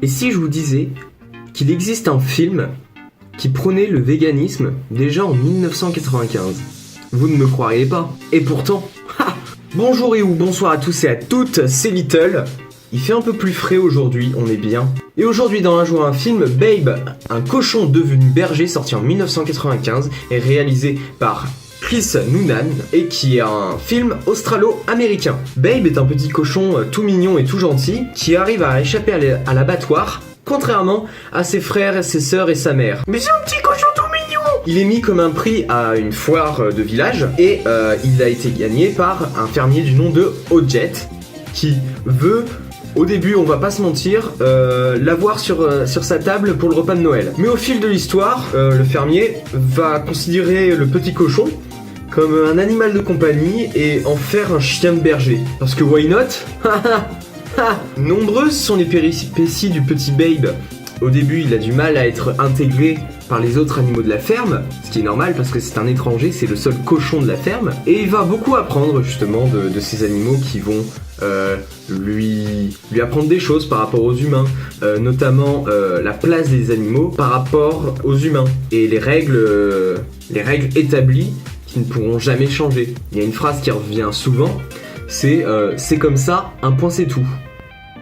Et si je vous disais qu'il existe un film qui prônait le véganisme déjà en 1995? Vous ne me croiriez pas. Et pourtant, bonjour et ou bonsoir à tous et à toutes, c'est Little. Il fait un peu plus frais aujourd'hui, on est bien. Et aujourd'hui dans Un jour un film, Babe, un cochon devenu berger, sorti en 1995, est réalisé par Chris Noonan et qui est un film australo-américain. Babe est un petit cochon tout mignon et tout gentil qui arrive à échapper à l'abattoir, contrairement à ses frères, ses sœurs et sa mère. Mais c'est un petit cochon tout mignon! Il est mis comme un prix à une foire de village et il a été gagné par un fermier du nom de Odjet qui veut, au début, on va pas se mentir, l'avoir sur sa table pour le repas de Noël. Mais au fil de l'histoire, le fermier va considérer le petit cochon comme un animal de compagnie et en faire un chien de berger. Parce que why not? Nombreuses sont les péripéties du petit Babe. Au début, il a du mal à être intégré par les autres animaux de la ferme, ce qui est normal parce que c'est un étranger, c'est le seul cochon de la ferme. Et il va beaucoup apprendre justement de ces animaux qui vont lui apprendre des choses par rapport aux humains, notamment la place des animaux par rapport aux humains et les règles établies qui ne pourront jamais changer. Il y a une phrase qui revient souvent, c'est comme ça, un point c'est tout.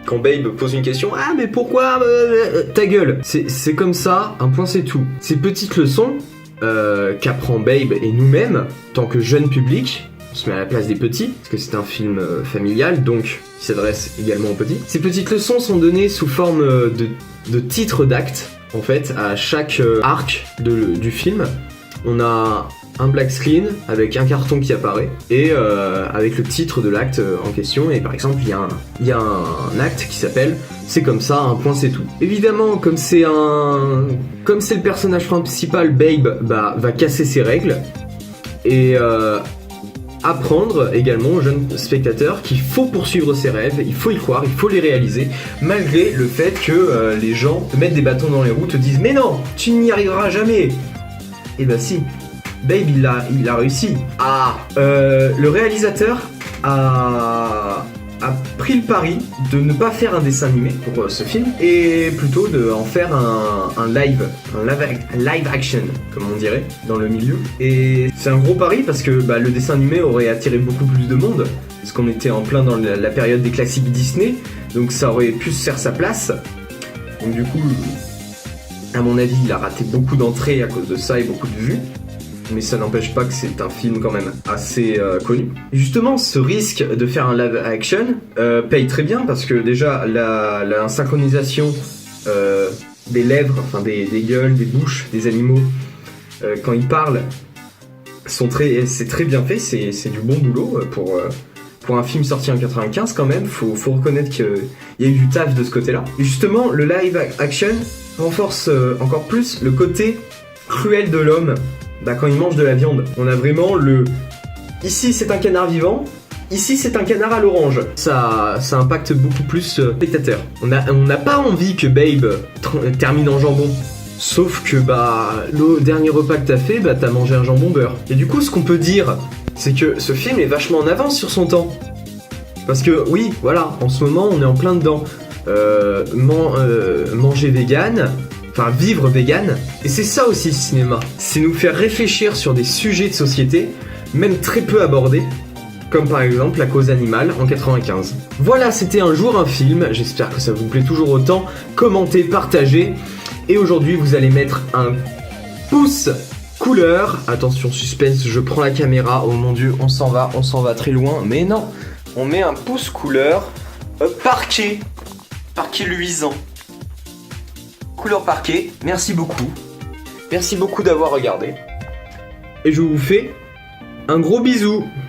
Quand Babe pose une question, ah mais pourquoi ta gueule? C'est comme ça, un point c'est tout. Ces petites leçons qu'apprend Babe et nous-mêmes, tant que jeune public, on se met à la place des petits, parce que c'est un film familial, donc il s'adresse également aux petits. Ces petites leçons sont données sous forme de titres d'actes, en fait, à chaque arc du film. On a un black screen avec un carton qui apparaît et avec le titre de l'acte en question. Et par exemple, il y a un acte qui s'appelle C'est comme ça, un point c'est tout. Évidemment, comme c'est le personnage principal, Babe va casser ses règles et apprendre également aux jeunes spectateurs qu'il faut poursuivre ses rêves, il faut y croire, il faut les réaliser, malgré le fait que les gens te mettent des bâtons dans les roues, te disent mais non, tu n'y arriveras jamais. Et bah si, Babe il a réussi. Le réalisateur a pris le pari de ne pas faire un dessin animé pour ce film et plutôt de en faire un live action comme on dirait dans le milieu. Et c'est un gros pari parce que le dessin animé aurait attiré beaucoup plus de monde parce qu'on était en plein dans la période des classiques Disney, donc ça aurait pu se faire sa place. Donc du coup, à mon avis, il a raté beaucoup d'entrées à cause de ça et beaucoup de vues. Mais ça n'empêche pas que c'est un film quand même assez connu. Et justement, ce risque de faire un live action paye très bien parce que déjà la synchronisation des lèvres, enfin des gueules, des bouches des animaux quand ils parlent, c'est très bien fait, c'est du bon boulot pour un film sorti en 95 quand même. Faut reconnaître qu'il y a eu du taf de ce côté-là. Et justement, le live action renforce encore plus le côté cruel de l'homme. Quand il mange de la viande, on a vraiment ici c'est un canard vivant, ici c'est un canard à l'orange. Ça impacte beaucoup plus le spectateur. On n'a pas envie que Babe termine en jambon. Sauf que le dernier repas que t'as fait, t'as mangé un jambon beurre. Et du coup, ce qu'on peut dire, c'est que ce film est vachement en avance sur son temps. Parce que oui, voilà, en ce moment on est en plein dedans. Manger vegan, enfin vivre vegan, et c'est ça aussi le cinéma, c'est nous faire réfléchir sur des sujets de société, même très peu abordés, comme par exemple la cause animale en 95. Voilà, c'était Un jour un film, j'espère que ça vous plaît toujours autant, commentez, partagez, et aujourd'hui vous allez mettre un pouce couleur, attention suspense, je prends la caméra, oh mon dieu, on s'en va très loin, mais non, on met un pouce couleur parquet luisant. Couleur parquet, merci beaucoup. Merci beaucoup d'avoir regardé. Et je vous fais un gros bisou.